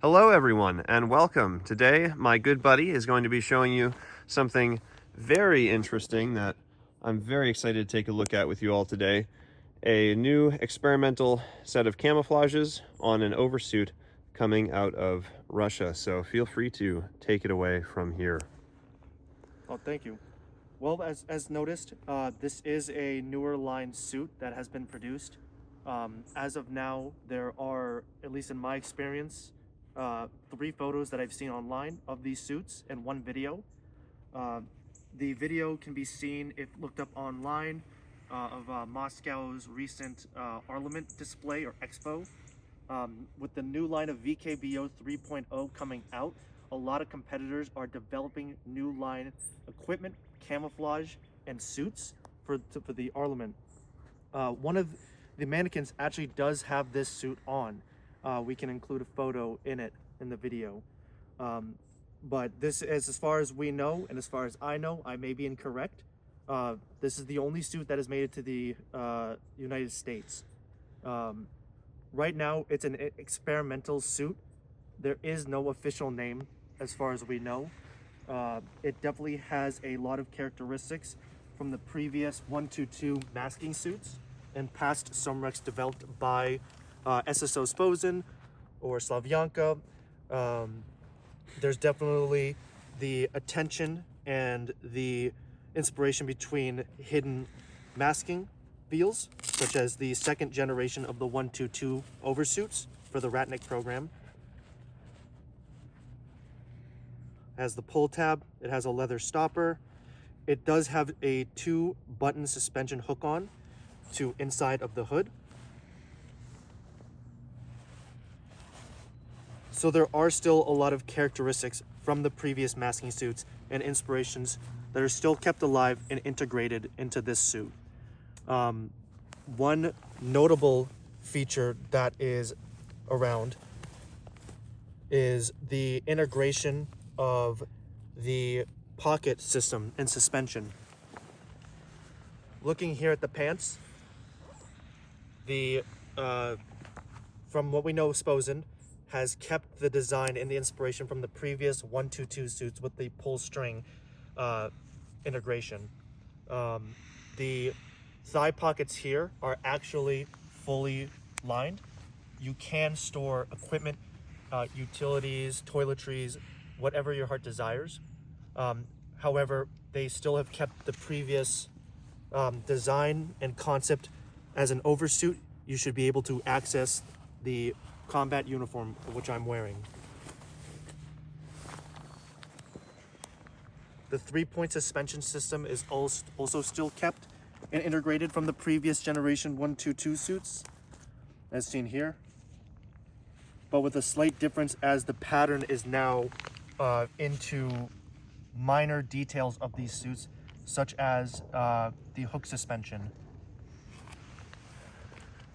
Hello everyone and welcome. Today my good buddy is going to be showing you something very interesting that I'm very excited to take a look at with you all today. A new experimental set of camouflages on an oversuit coming out of Russia. So feel free to take it away from here. Oh, thank you. Well, as noticed, this is a newer line suit that has been produced. As of now, there are, at least in my experience, 3 photos that I've seen online of these suits and 1 video. The video can be seen if looked up online of Moscow's recent Armament display or Expo. With the new line of VKBO 3.0 coming out, a lot of competitors are developing new line equipment, camouflage, and suits for the Armament. One of the mannequins actually does have this suit on. We can include a photo in the video. But this is, as far as we know, and as far as I know, I may be incorrect. This is the only suit that has made it to the United States. Right now, it's an experimental suit. There is no official name as far as we know. It definitely has a lot of characteristics from the previous 122 masking suits and past Sumraks developed by SSO Sposen or Slavyanka. There's definitely the attention and the inspiration between hidden masking feels, such as the second generation of the 122 oversuits for the Ratnik program. It has the pull tab, it has a leather stopper. It does have a 2-button suspension hook on to inside of the hood. So there are still a lot of characteristics from the previous masking suits and inspirations that are still kept alive and integrated into this suit. One notable feature that is around is the integration of the pocket system and suspension. Looking here at the pants, from what we know, Sposen has kept the design and the inspiration from the previous 122 suits with the pull string integration. The thigh pockets here are actually fully lined. You can store equipment, utilities, toiletries, whatever your heart desires. However, they still have kept the previous design and concept. As an oversuit, you should be able to access the combat uniform which I'm wearing. The 3-point suspension system is also still kept and integrated from the previous generation 122 suits, as seen here, but with a slight difference as the pattern is now into minor details of these suits, such as the hook suspension.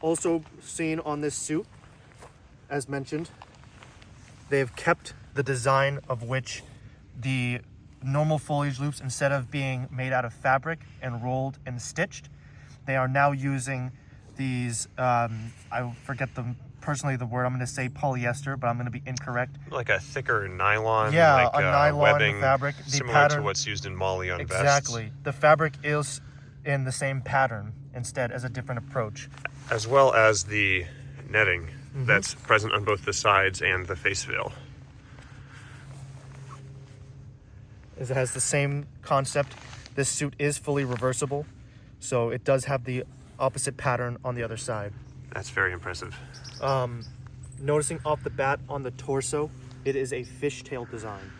Also seen on this suit, as mentioned, they have kept the design of which the normal foliage loops, instead of being made out of fabric and rolled and stitched, they are now using these, I forget the word, I'm going to say polyester, but I'm going to be incorrect. Like a thicker nylon, yeah, like a nylon webbing, fabric. The similar pattern, to what's used in MOLLE on exactly. vests. The fabric is in the same pattern instead as a different approach. As well as the netting that's present on both the sides and the face veil. It has the same concept. This suit is fully reversible, so it does have the opposite pattern on the other side. That's very impressive. Noticing off the bat on the torso, it is a fishtail design.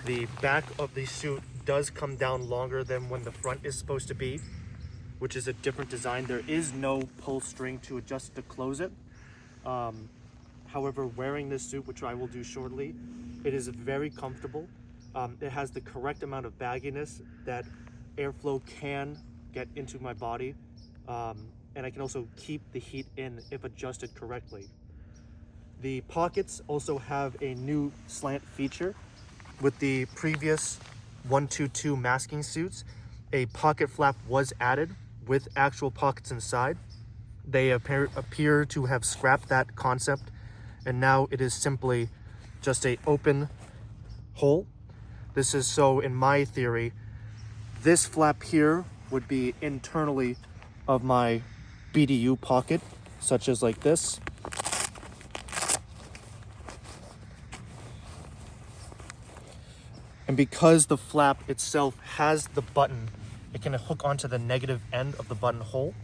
The back of the suit does come down longer than when the front is supposed to be, which is a different design. There is no pull string to adjust to close it. However, wearing this suit, which I will do shortly, it is very comfortable. It has the correct amount of bagginess that airflow can get into my body, and I can also keep the heat in if adjusted correctly. The pockets also have a new slant feature. With the previous 122 masking suits, a pocket flap was added with actual pockets inside. They appear to have scrapped that concept, and now it is simply just a open hole. This is so, in my theory, this flap here would be internally of my BDU pocket, such as like this. And because the flap itself has the button, it can hook onto the negative end of the buttonhole.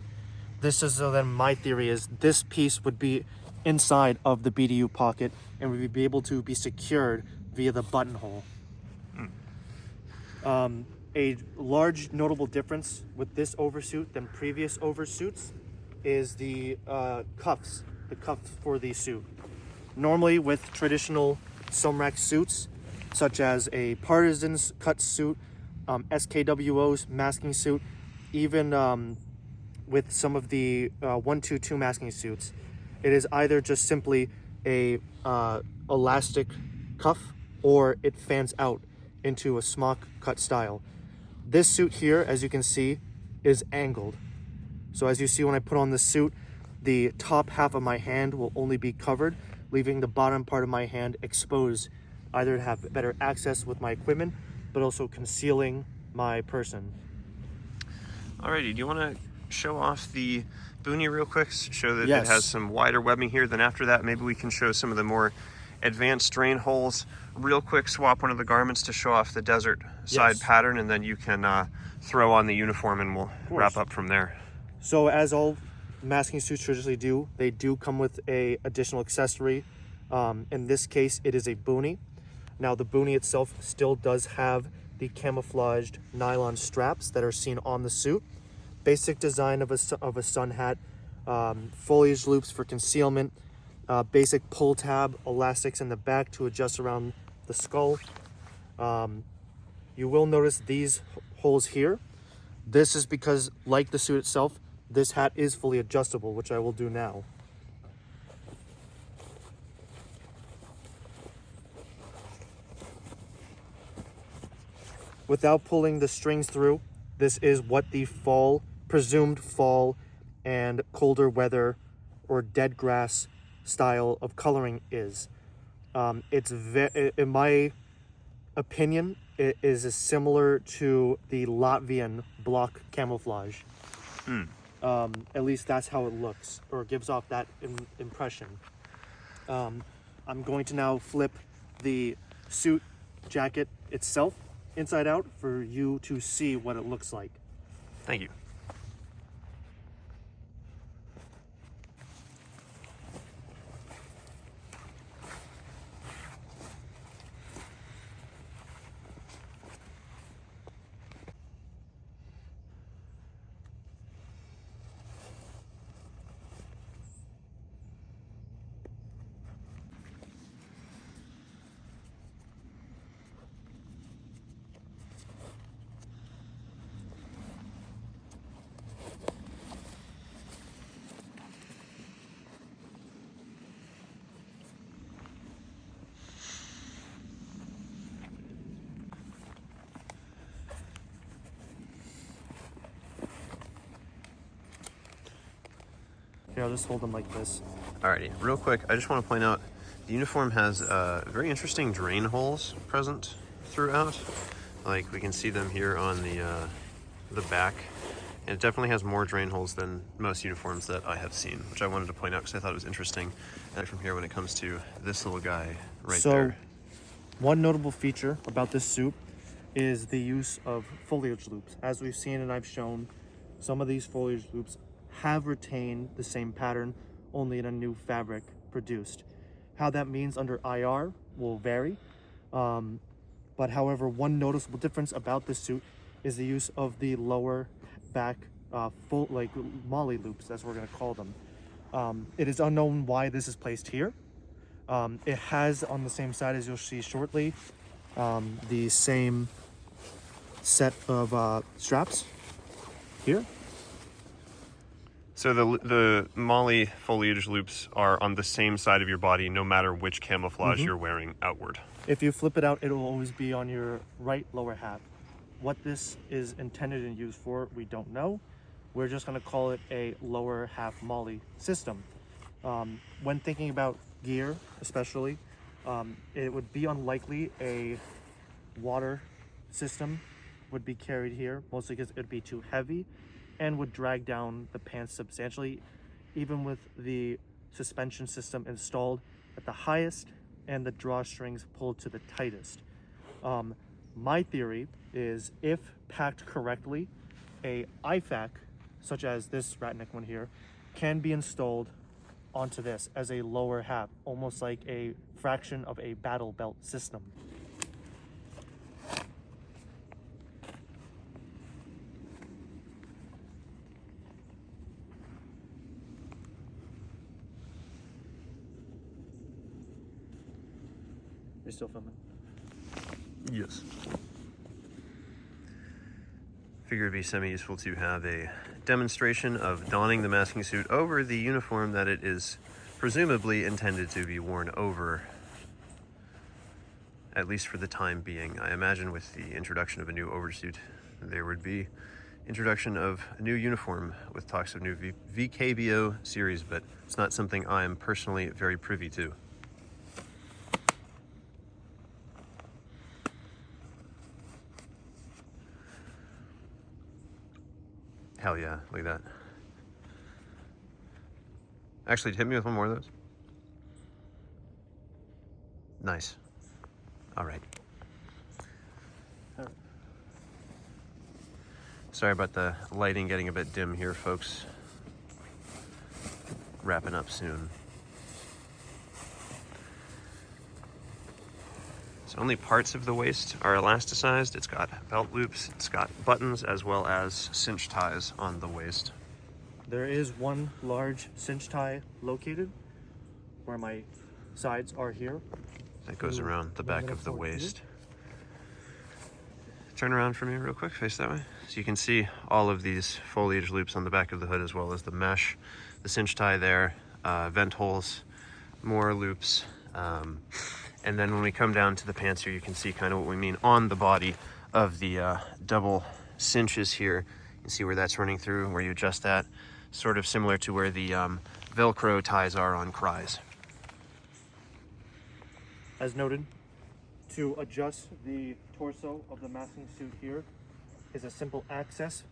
This is, so then my theory is this piece would be inside of the BDU pocket and would be able to be secured via the buttonhole. A large notable difference with this oversuit than previous oversuits is the cuffs for the suit. Normally with traditional Sumrak suits, such as a Partisan's cut suit, SKWO's masking suit, even with some of the 122 masking suits, it is either just simply a elastic cuff or it fans out into a smock cut style. This suit here, as you can see, is angled. So as you see when I put on the suit, the top half of my hand will only be covered, leaving the bottom part of my hand exposed, either to have better access with my equipment, but also concealing my person. Alrighty, do you want to show off the boonie real quick? Show that Yes. It has some wider webbing here. Then after that, maybe we can show some of the more advanced drain holes. Real quick, swap one of the garments to show off the desert side Yes. pattern, and then you can throw on the uniform and we'll wrap up from there. So as all masking suits traditionally do, they do come with a additional accessory. In this case, it is a boonie. Now the boonie itself still does have the camouflaged nylon straps that are seen on the suit. Basic design of a sun hat, foliage loops for concealment, basic pull tab elastics in the back to adjust around the skull. You will notice these holes here. This is because, like the suit itself, this hat is fully adjustable, which I will do now. Without pulling the strings through, this is what the presumed fall and colder weather or dead grass style of coloring is. In my opinion, it is similar to the Latvian block camouflage. At least that's how it looks, or gives off that impression. I'm going to now flip the suit jacket itself inside out for you to see what it looks like. Thank you. Here, I'll just hold them like this. Alrighty, real quick, I just want to point out the uniform has very interesting drain holes present throughout. Like we can see them here on the back, and it definitely has more drain holes than most uniforms that I have seen, which I wanted to point out because I thought it was interesting. And from here, when it comes to this little guy right there. One notable feature about this suit is the use of foliage loops. As we've seen and I've shown, some of these foliage loops have retained the same pattern, only in a new fabric produced. How that means under IR will vary, but however, one noticeable difference about this suit is the use of the lower back full, like MOLLE loops, that's what we're going to call them. It is unknown why this is placed here. It has on the same side, as you'll see shortly, the same set of straps here. So the MOLLE foliage loops are on the same side of your body, no matter which camouflage you're wearing outward. If you flip it out, it will always be on your right lower half. What this is intended and used for, we don't know. We're just going to call it a lower half MOLLE system. When thinking about gear, especially, It would be unlikely a water system would be carried here, mostly because it would be too heavy and would drag down the pants substantially, even with the suspension system installed at the highest and the drawstrings pulled to the tightest. My theory is, if packed correctly, a IFAC, such as this ratneck one here, can be installed onto this as a lower half, almost like a fraction of a battle belt system. You're still filming? Yes. Figure it'd be semi-useful to have a demonstration of donning the masking suit over the uniform that it is presumably intended to be worn over, at least for the time being. I imagine with the introduction of a new oversuit, there would be introduction of a new uniform with talks of new VKBO series, but it's not something I'm personally very privy to. Hell yeah, look at that. Actually, hit me with one more of those. Nice. All right. Sorry about the lighting getting a bit dim here, folks. Wrapping up soon. So only parts of the waist are elasticized. It's got belt loops, it's got buttons, as well as cinch ties on the waist. There is one large cinch tie located where my sides are here. That goes around the back of the waist. Turn around for me real quick, face that way. So you can see all of these foliage loops on the back of the hood, as well as the mesh, the cinch tie there, vent holes, more loops. And then when we come down to the pants here, you can see kind of what we mean on the body of the double cinches here. You can see where that's running through, where you adjust that. Sort of similar to where the Velcro ties are on Cries. As noted, to adjust the torso of the masking suit here is a simple access.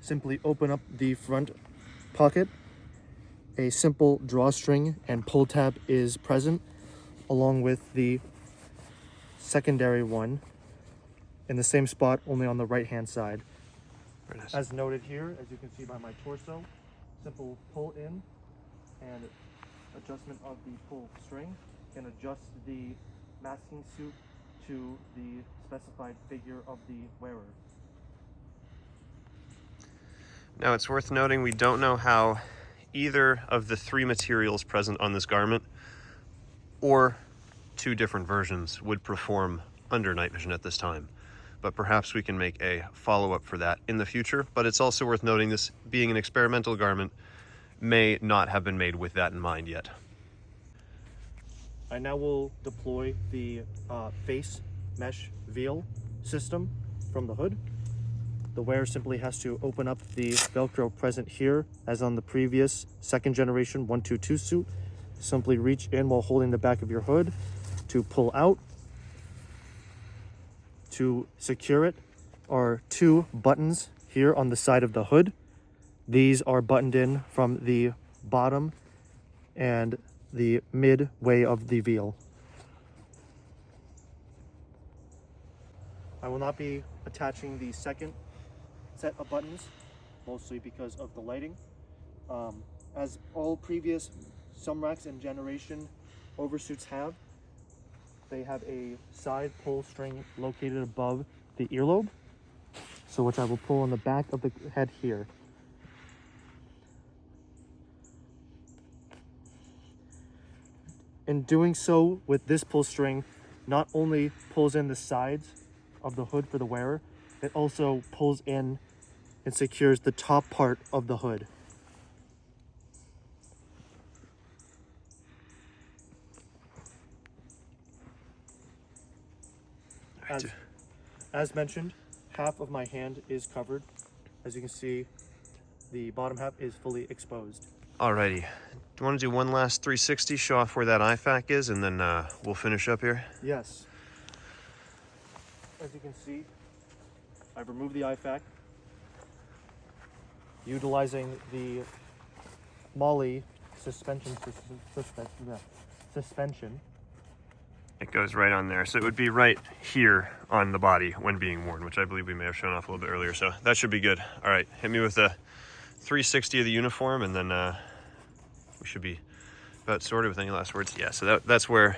Simply open up the front pocket. A simple drawstring and pull tab is present, along with the secondary one in the same spot, only on the right hand side. Very nice. As noted here, as you can see by my torso, simple pull in and adjustment of the pull string can adjust the masking suit to the specified figure of the wearer. Now it's worth noting we don't know how either of the three materials present on this garment or two different versions would perform under night vision at this time. But perhaps we can make a follow-up for that in the future. But it's also worth noting, this being an experimental garment may not have been made with that in mind yet. I now will deploy the face mesh veil system from the hood. The wearer simply has to open up the Velcro present here, as on the previous second generation 122 suit. Simply reach in while holding the back of your hood to pull out. To secure it are two buttons here on the side of the hood. These are buttoned in from the bottom and the midway of the veil. I will not be attaching the second set of buttons, mostly because of the lighting. As all previous Sumraks and generation oversuits have, they have a side pull string located above the earlobe, so which I will pull on the back of the head here. In doing so with this pull string, not only pulls in the sides of the hood for the wearer, it also pulls in and secures the top part of the hood. As mentioned, half of my hand is covered. As you can see, the bottom half is fully exposed. Alrighty, Do you want to do one last 360, show off where that IFAC is, and then we'll finish up here? Yes. As you can see, I've removed the IFAC, utilizing the MOLLE suspension. It goes right on there. So it would be right here on the body when being worn, which I believe we may have shown off a little bit earlier. So that should be good. All right, hit me with a 360 of the uniform, and then we should be about sorted with any last words. Yeah, so that's where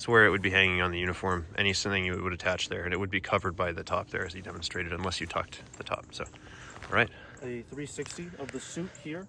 it would be hanging on the uniform. Anything you would attach there, and it would be covered by the top there as he demonstrated, unless you tucked the top. So, all right. A 360 of the suit here.